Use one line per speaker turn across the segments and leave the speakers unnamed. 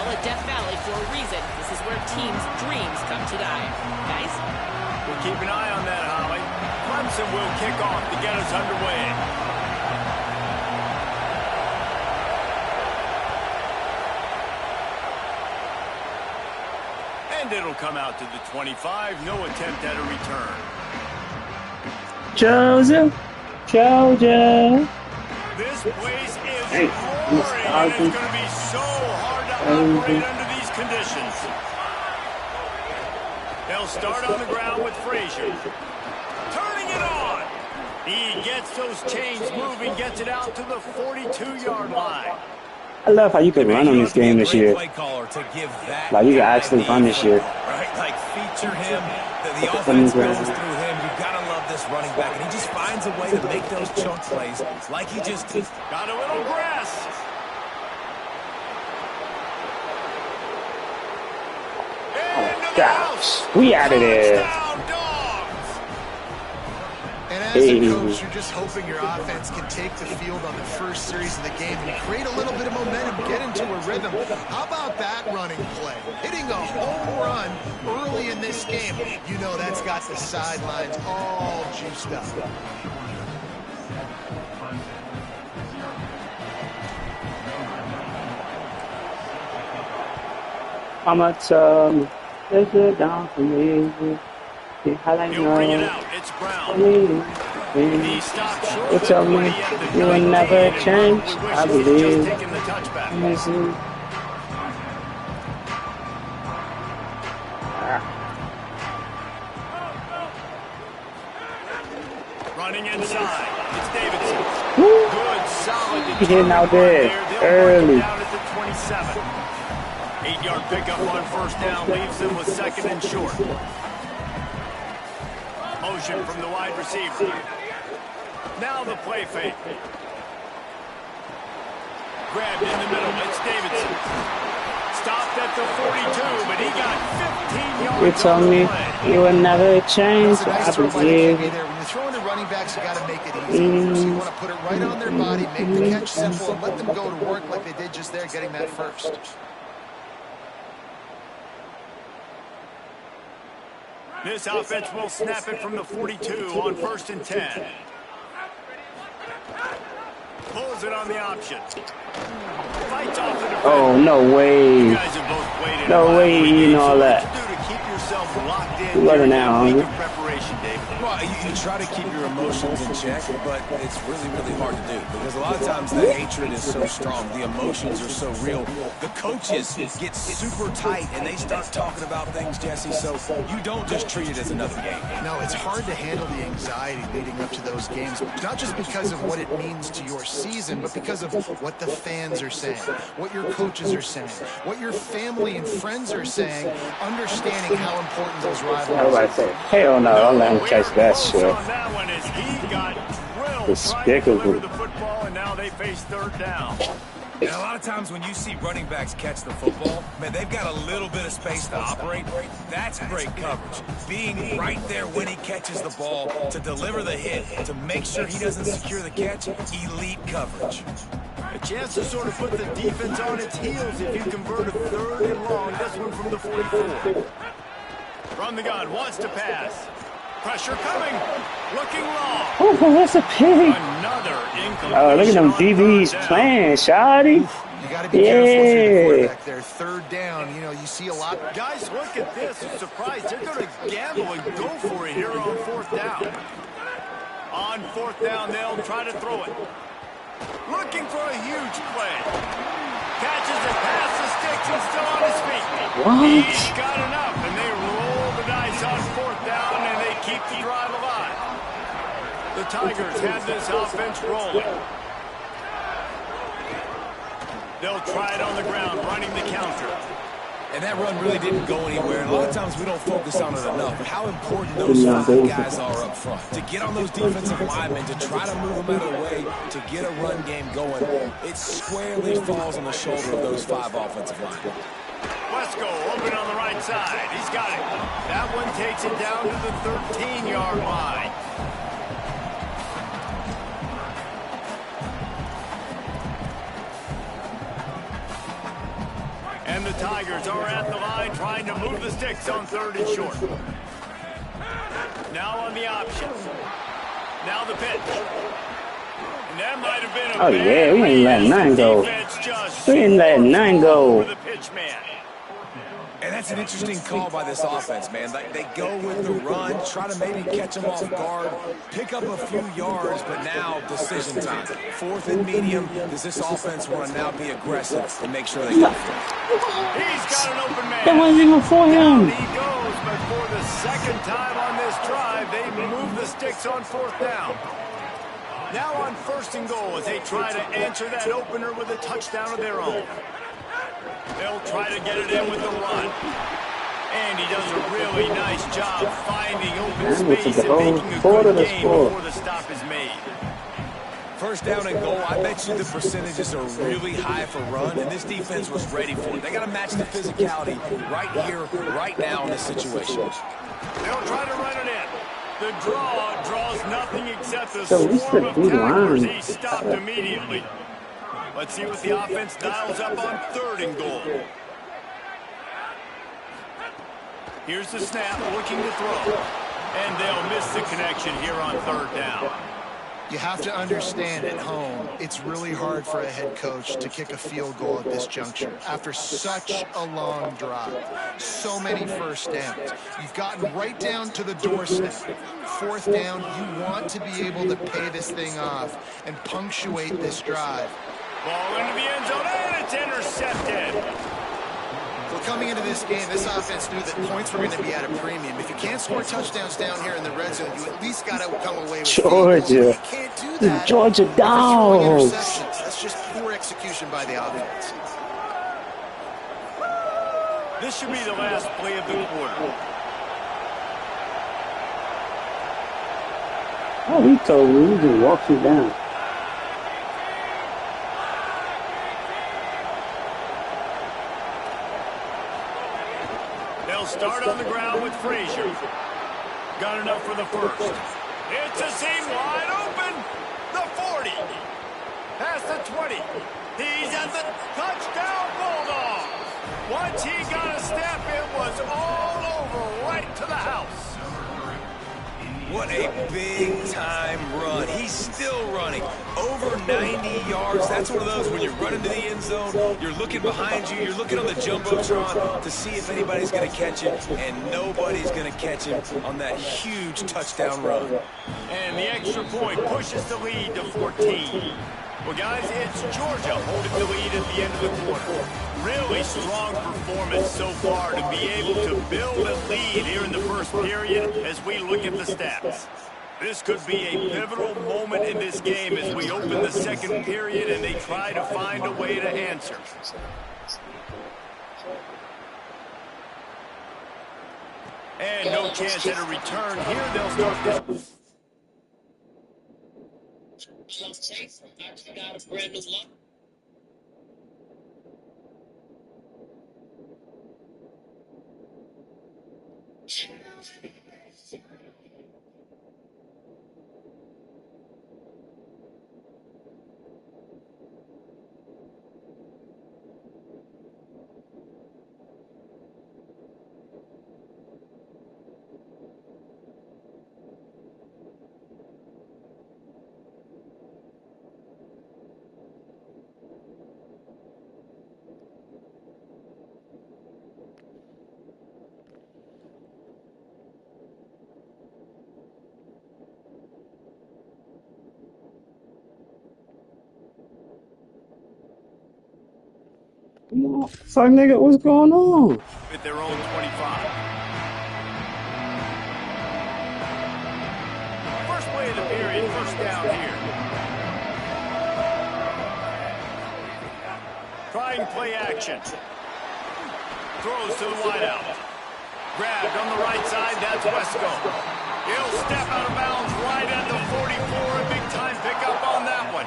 call it Death Valley for a reason. This is where teams' dreams come to die. Guys?
We'll keep an eye on that, Holly. Clemson will kick off to get us underway. And it'll come out to the 25. No attempt at a return.
Joseph.
This place is roaring, and it's going to be so hard to operate under these conditions. They'll start on the ground with Frazier. Turning it on. He gets those chains moving, gets it out to the 42-yard line.
I love how you can run on this game this year. Like you can actually run this year.
Right, like feature him. The offense goes through him. You gotta love this running back, and he just finds a way to make those chunk plays, like he just did.
Got a little grass.
Oh gosh, we out of there.
And as a coach, you're just hoping your offense can take the field on the first series of the game and create a little bit of momentum, get into a rhythm. How about that running play? Hitting a home run early in this game. You know that's got the sidelines all juiced up.
How much is it down for me?
He'll bring it out. It's Brown. He stopped short.
You tell me you will never change. I believe.
Running inside. It's Davidson. Good, solid.
He's hitting out there early.
Down at the 27. 8-yard pickup on first down leaves them with second and short. Motion from the wide receiver. Now the play fake. Grabbed in the middle. It's Davidson. Stopped at the 42, but he got 15 yards.
You told me you would never change.
Nice
I believe.
when you're throwing the running backs, you got to make it easy. So you want to put it right on their body, make the catch simple, and let them go to work like they did just there, getting that first.
This offense will snap it from the 42 on first and 10. Pulls it on the option. Fights off the defender.
Oh, no way.
You guys have both played in
No way you eating all that.
What do to keep yourself locked in?
You running out,
week
hungry.
of preparation, David.
Well, you try to keep your emotions in check, but it's really, really hard to do because a lot of times the hatred is so strong, the emotions are so real. The coaches get super tight and they start talking about things, Jesse, so you don't just treat it as another game.
No, it's hard to handle the anxiety leading up to those games, not just because of what it means to your season, but because of what the fans are saying, what your coaches are saying, what your family and friends are saying, understanding how important those rivalries are.
Everybody say, hell no, don't let him catch that shit.
On that one as he got drilled
Despicable.
trying to deliver the football, and now they face third down.
And a lot of times when you see running backs catch the football, man, they've got a little bit of space to operate. That's great coverage. Being right there when he catches the ball to deliver the hit, to make sure he doesn't secure the catch, elite coverage.
A chance to sort of put the defense on its heels if you convert a third and long. This one from the 44. From the gun, wants to pass. Pressure coming. Looking long.
Oh, that's a pig.
Another incomplete.
Oh, look at them DBs playing, shawty.
You got to be careful if you're the quarterback there. Third down, you know, you see a lot.
Guys, look at this. I'm surprised. They're going to gamble and go for it here on fourth down. On fourth down, they'll try to throw it. Looking for a huge play. Catches it past the sticks and still on his feet.
What?
He's got enough, and they roll the dice on fourth down, and they keep the drive alive. The Tigers have this offense rolling. They'll try it on the ground, running the counter.
And that run really didn't go anywhere. And a lot of times we don't focus on it enough, but how important those five guys are up front. To get on those defensive linemen, to try to move them out of the way, to get a run game going, it squarely falls on the shoulder of those five offensive linemen.
Wesco open on the right side. He's got it. That one takes it down to the 13-yard line. And the Tigers are at the line trying to move the sticks on 3rd and short. Now on the option. Now the pitch. And that might have been a
yeah, we ain't letting nothing go. We ain't letting nothing go.
The pitch man.
And that's an interesting call by this offense, man. They go with the run, try to maybe catch them off guard, pick up a few yards, but now decision time. 4th and medium. Does this offense want to now be aggressive and make sure they go for it?
He's got an open man.
That wasn't even for him.
Down he goes, but for the 2nd time on this drive, they move the sticks on 4th down. Now on 1st and goal as they try to answer that opener with a touchdown of their own. They'll try to get it in with the run. And he does a really nice job finding open space and making a good game before the stop is made.
1st down and goal, I bet you the percentages are really high for run, and this defense was ready for it. They got to match the physicality right here, right now in this situation.
They'll try to run it in. The draws nothing except a swarm of tacklers. He stopped immediately. Let's see what the offense dials up on 3rd and goal. Here's the snap, looking to throw. And they'll miss the connection here on 3rd down.
You have to understand at home, it's really hard for a head coach to kick a field goal at this juncture. After such a long drive, so many 1st downs. You've gotten right down to the doorstep. 4th down, you want to be able to pay this thing off and punctuate this drive.
Ball into the end zone, and it's intercepted.
Well, coming into this game, this offense knew that points were going to be at a premium. If you can't score touchdowns down here in the red zone, you at least got to come away with
Georgia.
You can't do that.
Georgia dogs.
That's just poor execution by the offense.
This should be the last play of the quarter.
Oh, he told me, he just walked you down.
Start on the ground with Frazier. Got enough for the 1st. It's a seam wide open. The 40. Past the 20. He's at the touchdown Bulldogs. Once he got a step, it was all over right to the house.
What a big-time run. He's still running. Over 90 yards. That's one of those when you're running to the end zone, you're looking behind you, you're looking on the Jumbotron to see if anybody's going to catch it, and nobody's going to catch him on that huge touchdown run.
And the extra point pushes the lead to 14. Well, guys, it's Georgia holding the lead at the end of the quarter. Really strong performance so far to be able to build a lead here in the 1st period as we look at the stats. This could be a pivotal moment in this game as we open the 2nd period and they try to find a way to answer. And no chance at a return here. They'll start this.
Actually got a brand new look.
Fuck, nigga, what's going on?
At their own 25. First play of the period, 1st down here. Trying play action. Throws to the wideout. Grabbed on the right side, that's Wesco. He'll step out of bounds right at the 44. A big time pickup on that one.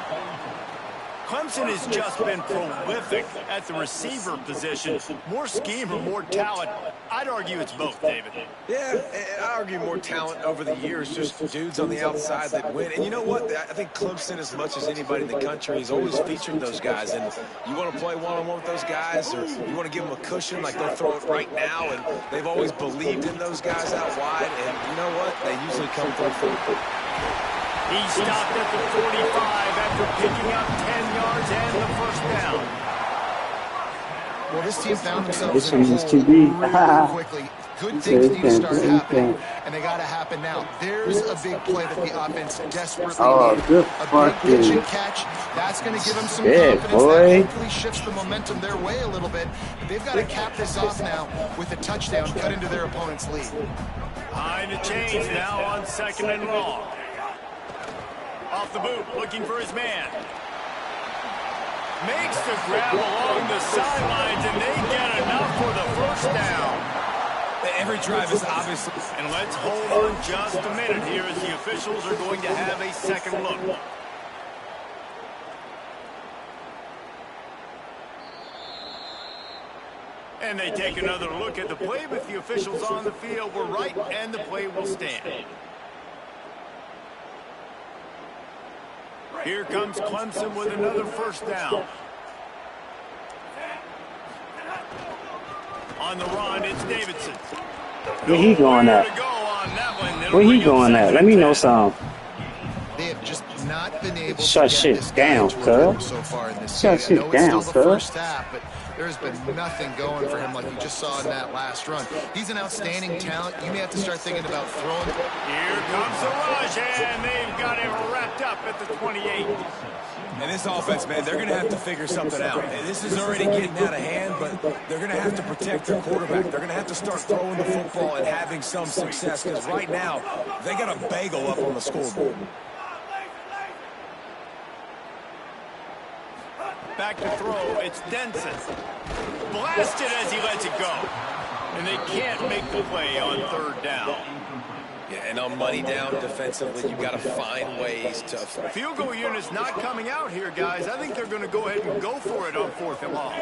Clemson has just been prolific at the receiver position. More scheme or more talent? I'd argue it's both, David.
Yeah, I argue more talent over the years, just dudes on the outside that win. And you know what? I think Clemson, as much as anybody in the country, has always featured those guys. And you want to play one-on-one with those guys, or you want to give them a cushion, like they'll throw it right now. And they've always believed in those guys out wide. And you know what? They usually come through for it.
He stopped at the 45 after picking up 10 yards and the first down.
Well, this team found themselves
in
a
this
hole
QB.
really quickly. Good things need to start happening, and they got to happen now. There's a big play that the offense desperately needed.
Good
A big pitch and catch. That's going to give them some confidence. That hopefully shifts the momentum their way a little bit. But they've got to cap this off now with a touchdown cut into their opponent's lead.
Behind the chains now on 2nd and long. Off the boot, looking for his man. Makes the grab along the sidelines, and they get enough for the first down.
Every drive is obviously...
And let's hold on just a minute here as the officials are going to have a second look. And they take another look at the play with the officials on the field. We're right, and the play will stand. Here comes Clemson with another first down. On the run, it's Davidson.
Where he going at? Where he going at? Let me know something.
They have just not been able
Shut
to
shit
get this
down,
so
cuz.
far in this
Shut
season.
shit down,
It's still the
cuz.
first half, but there's been nothing going for him like you just saw in that last run. He's an outstanding talent. You may have to start thinking about throwing.
Here comes the rush, and they've got him wrapped up at the 28.
And this offense, man, they're going to have to figure something out. And this is already getting out of hand, but they're going to have to protect their quarterback. They're going to have to start throwing the football and having some success, because right now, they got a bagel up on the scoreboard.
Back to throw, it's Denson. Blasted as he lets it go. And they can't make the play on 3rd down.
Yeah, and on money down defensively, you've got to find ways to...
Field goal unit's not coming out here, guys. I think they're going to go ahead and go for it on 4th and long.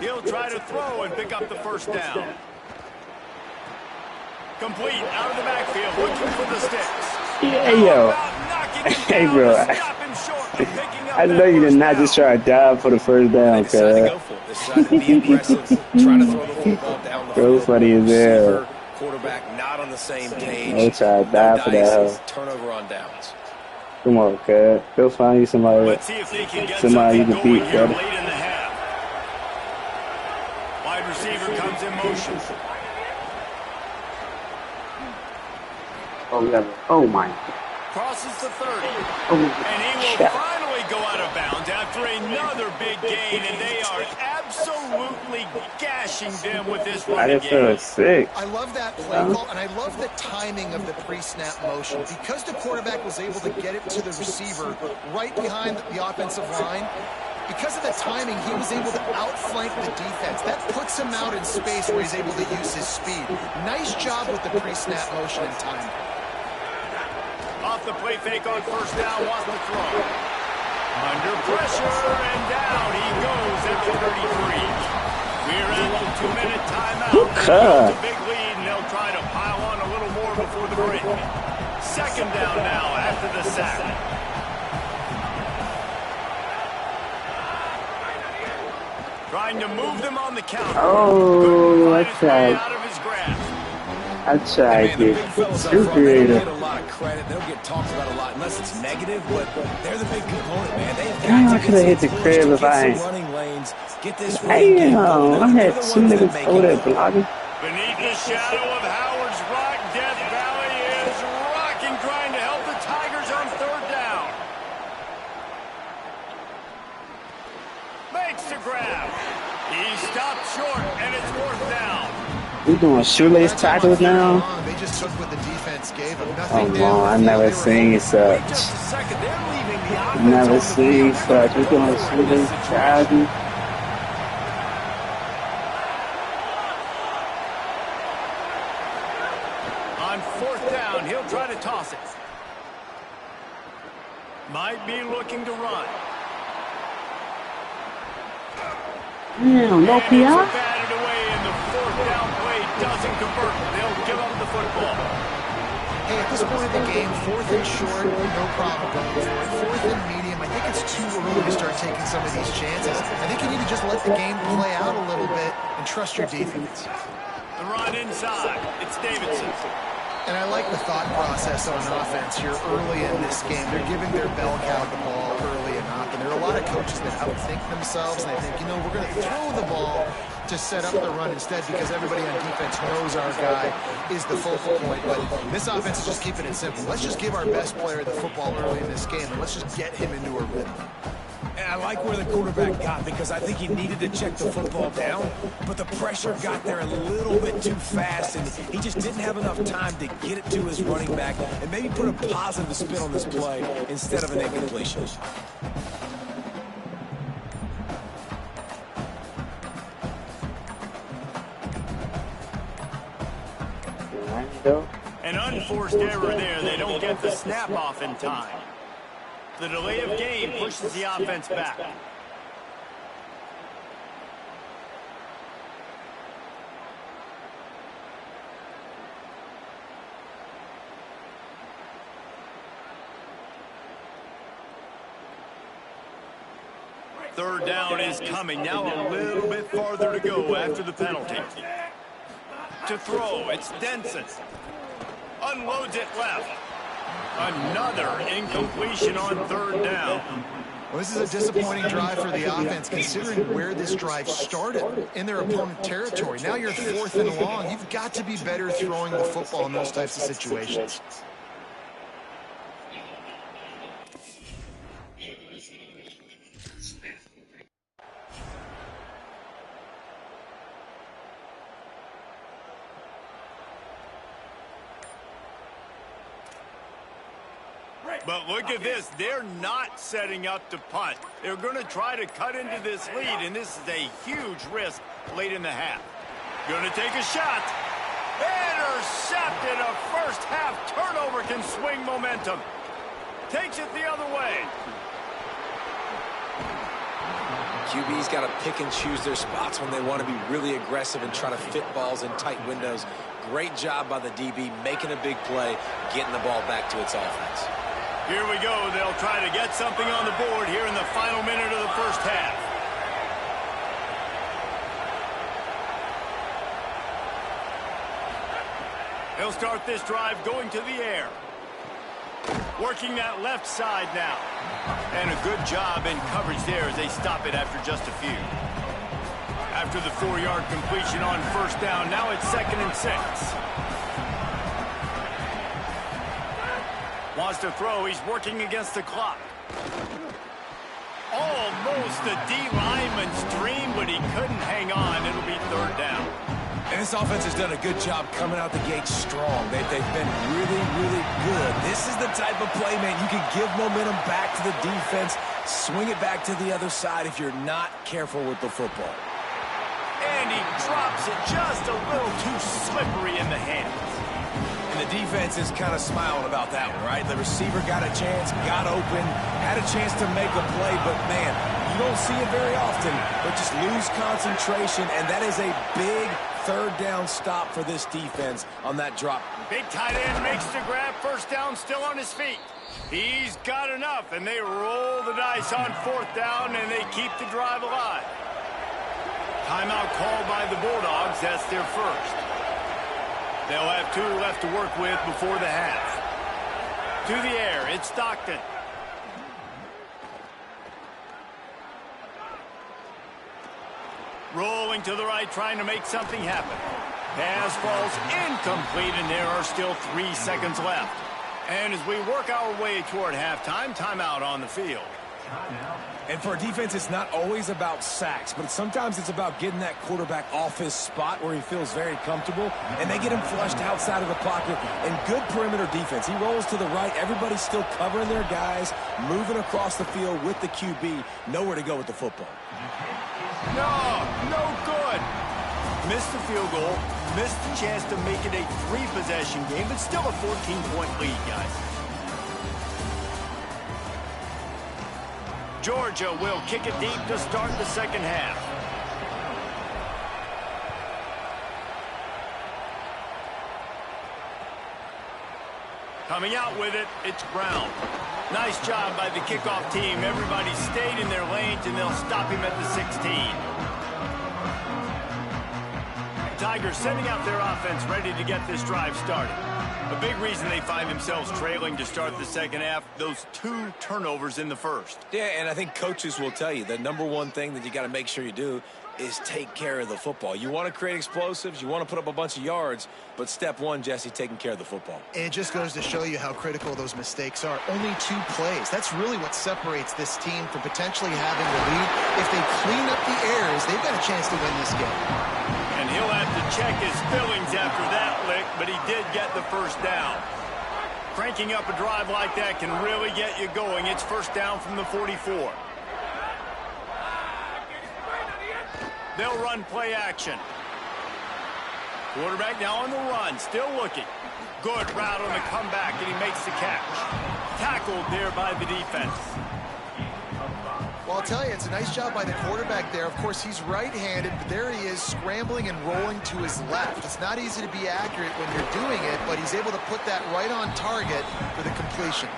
He'll try to throw and pick up the first down. Complete, out of the backfield, looking for the sticks.
Yeah, yo. Hey, bro. I know you did not just try to dive for the first down, cuz.
Decided to be aggressive, try to throw the football down the field.
Funny as hell.
Quarterback not on the same page.
No try to dive for that hoe.
Turnover on downs.
Come on, cuz. Go find you somebody.
Let's see if they can get
Somebody you
something
can beat,
going here
brother.
late in the half. Wide receiver comes in motion.
Oh, yeah. Oh, my.
Crosses the 30.
Oh,
And he will finally go out of bounds after another big gain, and they are absolutely gashing them with this
I
running
just feel
game.
sick.
I love that play call, and I love the timing of the pre-snap motion. Because the quarterback was able to get it to the receiver right behind the offensive line, because of the timing, he was able to outflank the defense. That puts him out in space where he's able to use his speed. Nice job with the pre-snap motion and timing.
Off the play fake on first down, wants to throw. Under pressure, and down he goes at the 33. We're at the 2-minute timeout. It's a big lead, and they'll try to pile on a little more before the break. 2nd down now after the sack. Trying to move them on the counter.
Oh, I tried.
Out of his grasp.
I tried
The
it.
big fellas up
Too
front, they don't
creative.
get a lot of credit. They don't get talked about a lot unless it's negative, but they're the big component, man. They've
Damn,
got
I
to
coulda
get
hit the
some
crib
push
if
to
I
get
ain't.
some running lanes, get this running game
Damn,
going.
I
They're
had
the
2
ones that
niggas
make
over
it.
there blocking.
Beneath the shadow of Howard's Rock, Death Valley is rocking, trying to help the Tigers on 3rd down. Makes the grab. He stopped short, and it's 4th down.
We doing shoelace tackles now?
They just took what the defense gave them.
Oh,
Nothing
no, I never seen such.
Just a second, they're leaving the offense
Never
on the
seen
field.
such. We doing shoelace tackles.
On 4th down, he'll try to toss it. Might be looking to run.
No PR?
It's batted away, and the 4th down play doesn't convert. They'll give up the football.
Hey, at this point of the game, 4th and short, no problem going for it. 4th and medium, I think it's too early to start taking some of these chances. I think you need to just let the game play out a little bit and trust your defense.
The run inside. It's Davidson.
And I like the thought process on offense here early in this game. They're giving their bell cow the ball early enough. And there are a lot of coaches that outthink themselves. And they think, you know, we're going to throw the ball to set up the run instead because everybody on defense knows our guy is the focal point. But this offense is just keeping it simple. Let's just give our best player the football early in this game. And let's just get him into a rhythm.
And I like where the quarterback got because I think he needed to check the football down, but the pressure got there a little bit too fast, and he just didn't have enough time to get it to his running back and maybe put a positive spin on this play instead of an incompletion.
An unforced error there. They don't get the snap off in time. The delay of game pushes the offense back. Third down is coming. Now a little bit farther to go after the penalty. To throw, it's Denson. Unloads it left. Another incompletion on 3rd down.
Well, this is a disappointing drive for the offense, considering where this drive started in their opponent territory. Now you're 4th and long. You've got to be better throwing the football in those types of situations.
But look at this. They're not setting up to punt. They're going to try to cut into this lead, and this is a huge risk late in the half. Going to take a shot. Intercepted. A first-half turnover can swing momentum. Takes it the other way.
QB's got to pick and choose their spots when they want to be really aggressive and try to fit balls in tight windows. Great job by the DB making a big play, getting the ball back to its offense.
Here we go. They'll try to get something on the board here in the final minute of the first half. They'll start this drive going to the air. Working that left side now. And a good job in coverage there as they stop it after just a few. After the 4-yard completion on 1st down, now it's 2nd and 6. Wants to throw. He's working against the clock. Almost a D lineman's dream, but he couldn't hang on. It'll be 3rd down.
And this offense has done a good job coming out the gate strong. They've been really, really good. This is the type of play, man, you can give momentum back to the defense, swing it back to the other side if you're not careful with the football.
And he drops it just a little too slippery in the hands.
And the defense is kind of smiling about that one, right? The receiver got a chance, got open, had a chance to make a play, but, man, you don't see it very often, but just lose concentration, and that is a big 3rd down stop for this defense on that drop.
Big tight end makes the grab. 1st down, still on his feet. He's got enough, and they roll the dice on 4th down, and they keep the drive alive. Timeout called by the Bulldogs. That's their first. They'll have 2 left to work with before the half. To the air, it's Stockton. Rolling to the right, trying to make something happen. Pass falls incomplete, and there are still 3 seconds left. And as we work our way toward halftime, timeout on the field.
And for a defense, it's not always about sacks, but sometimes it's about getting that quarterback off his spot where he feels very comfortable, and they get him flushed outside of the pocket. And good perimeter defense. He rolls to the right. Everybody's still covering their guys, moving across the field with the QB. Nowhere to go with the football.
No good. Missed the field goal. missed the chance to make it a 3-possession game, but still a 14-point lead, guys. Georgia will kick it deep to start the second half. Coming out with it, it's Brown. Nice job by the kickoff team. Everybody stayed in their lanes, and they'll stop him at the 16. Tigers sending out their offense ready to get this drive started. A big reason they find themselves trailing to start the second half, those 2 turnovers in the first.
Yeah, and I think coaches will tell you the #1 thing that you got to make sure you do is take care of the football. You want to create explosives, you want to put up a bunch of yards, but step 1, Jesse, taking care of the football.
It just goes to show you how critical those mistakes are. Only 2 plays. That's really what separates this team from potentially having the lead. If they clean up the errors, they've got a chance to win this game.
And he'll have to check his feelings after that lick, but he did get the first down. Cranking up a drive like that can really get you going. It's first down from the 44. They'll run play action. Quarterback now on the run, still looking. Good route on the comeback, and he makes the catch. Tackled there by the defense.
Well, I'll tell you, it's a nice job by the quarterback there. Of course, he's right-handed, but there he is scrambling and rolling to his left. It's not easy to be accurate when you're doing it, but he's able to put that right on target for the completion.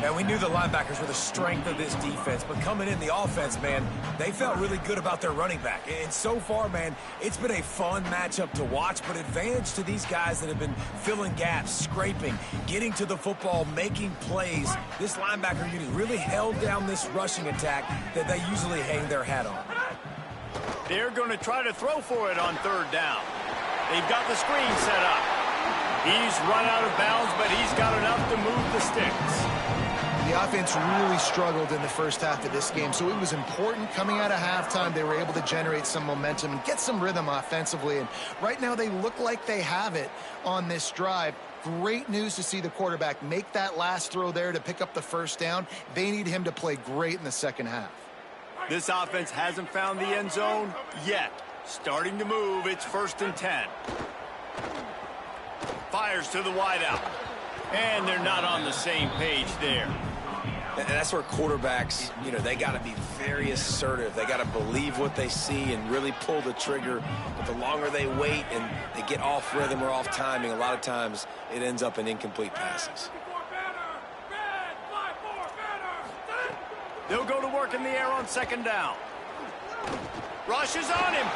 And we knew the linebackers were the strength of this defense, but coming in the offense, man, they felt really good about their running back. And so far, man, it's been a fun matchup to watch, but advantage to these guys that have been filling gaps, scraping, getting to the football, making plays. This linebacker unit really held down this rushing attack that they usually hang their hat on.
They're going to try to throw for it on 3rd down. They've got the screen set up. He's run out of bounds, but he's got enough to move the sticks.
The offense really struggled in the first half of this game, so it was important coming out of halftime. They were able to generate some momentum and get some rhythm offensively, and right now they look like they have it on this drive. Great news to see the quarterback make that last throw there to pick up the first down. They need him to play great in the second half.
This offense hasn't found the end zone yet. Starting to move, it's 1st and 10. Fires to the wideout. And they're not on the same page there.
And that's where quarterbacks, you know, they got to be very assertive. They got to believe what they see and really pull the trigger. But the longer they wait and they get off rhythm or off timing, a lot of times it ends up in incomplete passes.
They'll go to work in the air on 2nd down. Rushes on him,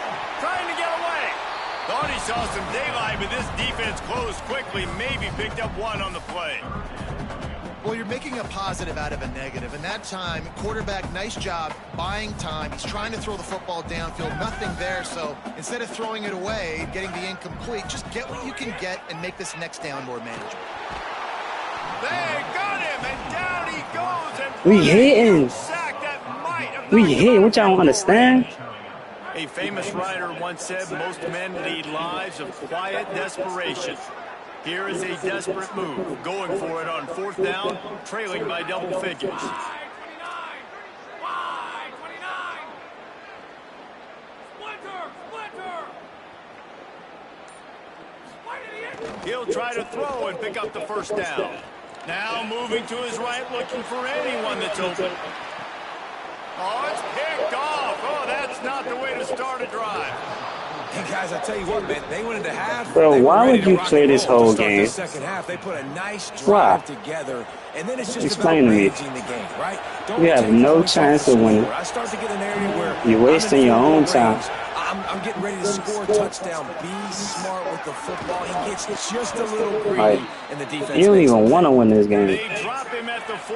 trying to get away. Thought he saw some daylight, but this defense closed quickly, maybe picked up 1 on the play.
Well, you're making a positive out of a negative, and that time, quarterback, nice job buying time. He's trying to throw the football downfield, nothing there, so instead of throwing it away, getting the incomplete, just get what you can get and make this next down more manageable.
They got him, and down he goes. And
we hitting. We hit. What y'all don't understand?
A famous writer once said, most men lead lives of quiet desperation. Here is a desperate move, going for it on 4th down, trailing by double figures. He'll try to throw and pick up the first down. Now moving to his right, looking for anyone that's open. Oh, it's picked off. Oh, that's not the way to start a drive.
Hey, guys, I tell you what, man, they went into half.
Bro, why would you play this whole game?
Second half, they put a nice drive together, and then it's just
explain to me.
the game, right?
You have no chance of winning.
I start to get an area where
you're wasting your own time.
I'm getting ready to score a touchdown. Be smart with the football. He gets just a little greedy, and the defense.
You don't even want to win this game.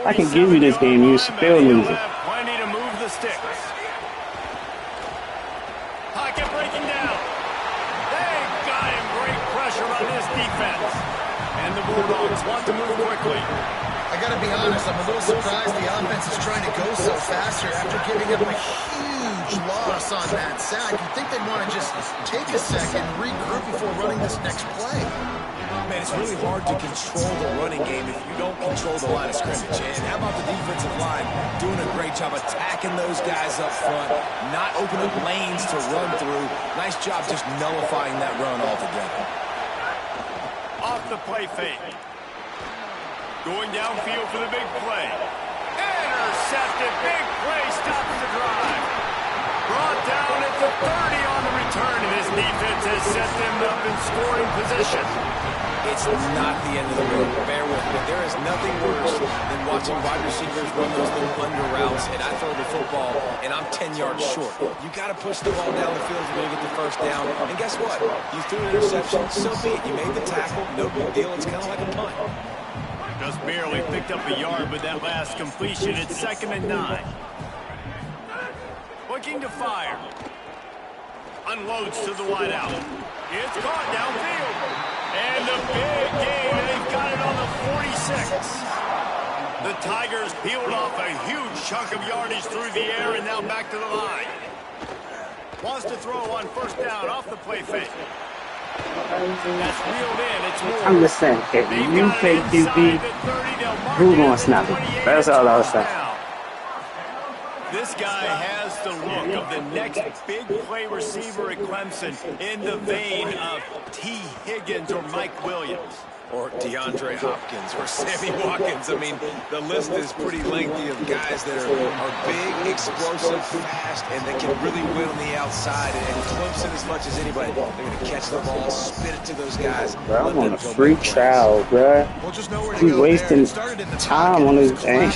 I can give you this game. You still lose it.
Plenty to move the sticks. Pocket breaking down. They got him. Great pressure on this defense. And the Bulldogs want to move quickly.
I got to be honest, I'm a little surprised the offense is trying to go so fast here after giving up a huge loss on that sack. You'd think they'd want to just take a second, regroup before running this next play.
Man, And it's really hard to control the running game if you don't control the line of scrimmage. And how about the defensive line doing a great job attacking those guys up front, not opening up lanes to run through. Nice job just nullifying that run altogether.
Off the play fake. Going downfield for the big play. Intercepted. Big play stops the drive. Brought down at the 30 on the return, and this defense has set them up in scoring position.
It's not the end of the road. Bear with me. There is nothing worse than watching wide receivers run those little under routes, and I throw the football, and I'm 10 yards short. You got to push the ball down the field if you're going to get the first down. And guess what? You threw an interception, so be it. You made the tackle. No big deal. It's kind of like a punt.
Just barely picked up a yard with that last completion. It's 2nd and 9. Looking to fire. Unloads to the wideout. It's caught downfield. And the big game, and they've got it on the 46. The Tigers peeled off a huge chunk of yardage through the air and now back to the line. Wants to throw on 1st down off the play fake. That's reeled in. It's more.
I'm just saying, if you fake QB, who gonna snap it? That's all I was saying.
This guy has the look of the next big play receiver at Clemson, in the vein of T. Higgins or Mike Williams.
Or DeAndre Hopkins or Sammy Watkins. I mean, the list is pretty lengthy of guys that are big, explosive, fast, and they can really win on the outside. And Clemson, as much as anybody, they're going to catch the ball, spit it to those guys.
Bro, I'm on a free trial, bro. He's wasting time on this game.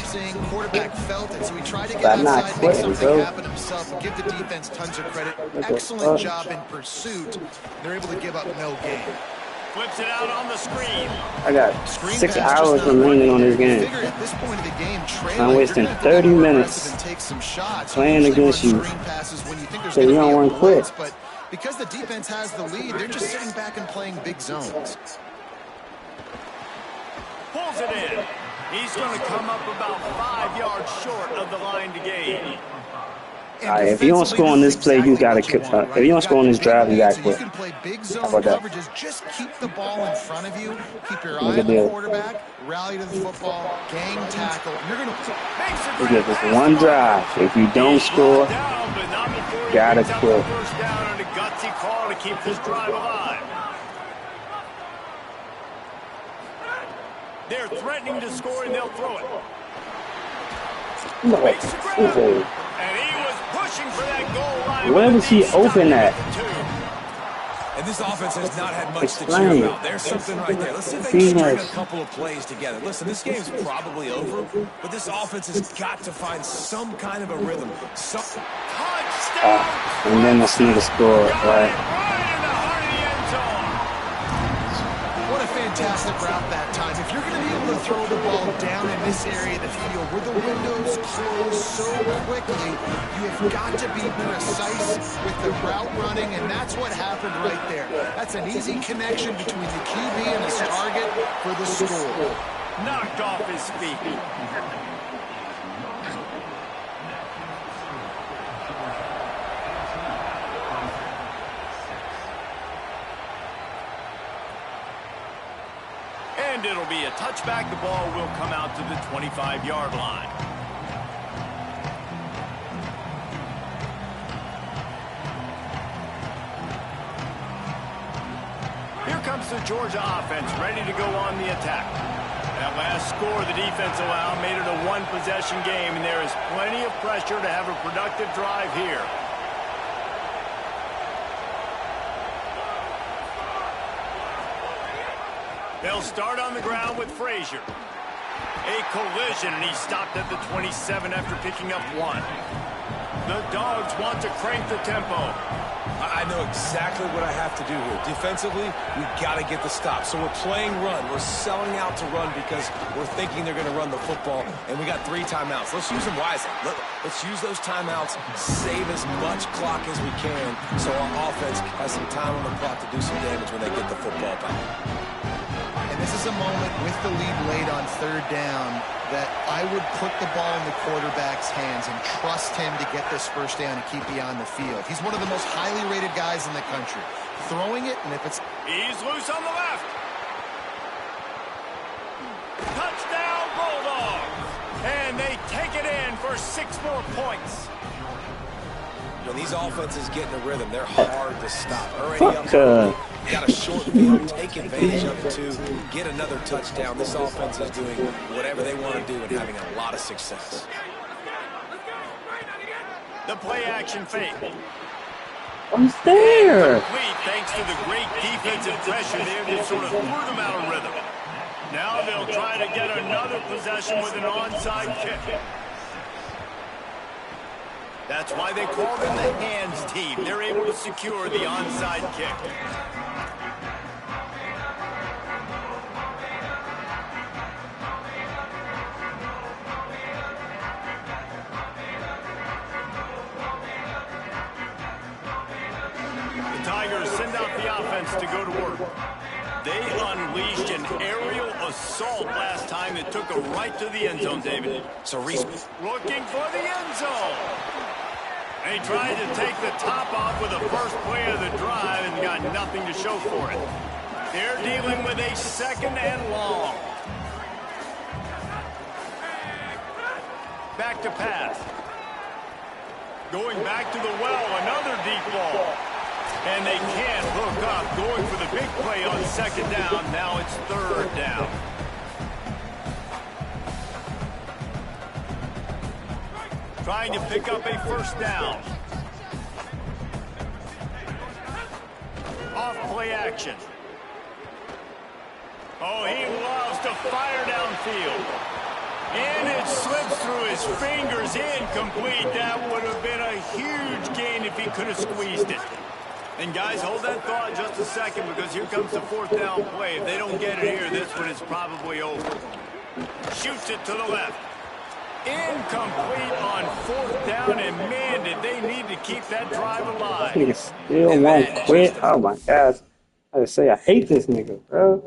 But I'm not quitting, bro.
Give the defense tons of credit. Excellent job in pursuit. They're able to give up no gain.
Flips it out on the screen.
I got 6 hours remaining on this game. I'm wasting 30 minutes playing against you. So you don't want to quit.
But because the defense has the lead, they're just sitting back and playing big zones.
Pulls it in. He's going to come up about 5 yards short of the line to gain.
If you don't score on this play, you gotta quit. If you don't score on this drive, you gotta quit.
You can play big zone coverages. Just keep the ball in front of you. Keep your eye on the quarterback. Rally to the football. Gang tackle. You're gonna
you get this one drive. If you don't score, gotta quit.
First down and a gutsy call to keep this drive alive. They're threatening to score and they'll throw it. Makes the grab. And he was pushing for that goal line.
Where was he open at?
And this offense has not had much to cheer about. There's something right there. Let's see if they can string a couple of plays together. Listen, this game's probably over, but this offense has got to find some kind of a rhythm.
Touchdown!
And then let's need to score, right?
Fantastic route that time. If you're going to be able to throw the ball down in this area of the field where the windows close so quickly, you have got to be precise with the route running, and that's what happened right there. That's an easy connection between the QB and his target for the score.
Knocked off his feet. And it'll be a touchback. The ball will come out to the 25-yard line. Here comes the Georgia offense, ready to go on the attack. That last score the defense allowed made it a one-possession game, and there is plenty of pressure to have a productive drive here. They'll start on the ground with Frazier. A collision, and he stopped at the 27 after picking up 1. The Dogs want to crank the tempo.
I know exactly what I have to do here. Defensively, we've got to get the stop. So we're playing run. We're selling out to run because we're thinking they're going to run the football, and we got 3 timeouts. Let's use them wisely. Let's use those timeouts, save as much clock as we can so our offense has some time on the clock to do some damage when they get the football back.
And this is a moment with the lead late on 3rd down that I would put the ball in the quarterback's hands and trust him to get this 1st down and keep beyond the field. He's one of the most highly rated guys in the country. Throwing it, and if it's...
He's loose on the left. score 6 more points.
When these offenses get in a rhythm, they're hard to stop. Already up, got a short field, take advantage of it too, get another touchdown. This offense is doing whatever they want to do and having a lot of success.
The play action fake.
I'm there.
Complete thanks to the great defensive pressure there that sort of threw them out of rhythm. Now they'll try to get another possession with an onside kick. That's why they call them the hands team. They're able to secure the onside kick. The Tigers send out the offense to go to work. They unleashed an aerial assault last time that took them right to the end zone, David.
So Reese
looking for the end zone. They tried to take the top off with the first play of the drive and got nothing to show for it. They're dealing with a second and long. Back to pass. Going back to the well, another deep ball. And they can't hook up. Going for the big play on second down. Now it's third down. Trying to pick up a first down. Off play action. Oh, he loves to fire downfield. And it slips through his fingers. Incomplete. That would have been a huge gain if he could have squeezed it. And guys, hold that thought just a second because here comes the fourth down play. If they don't get it here, this one is probably over. Shoots it to the left. Incomplete on fourth down, and man, did they need to keep that drive alive.
Nigga still won't quit. Oh my gosh. I just say I hate this nigga, bro.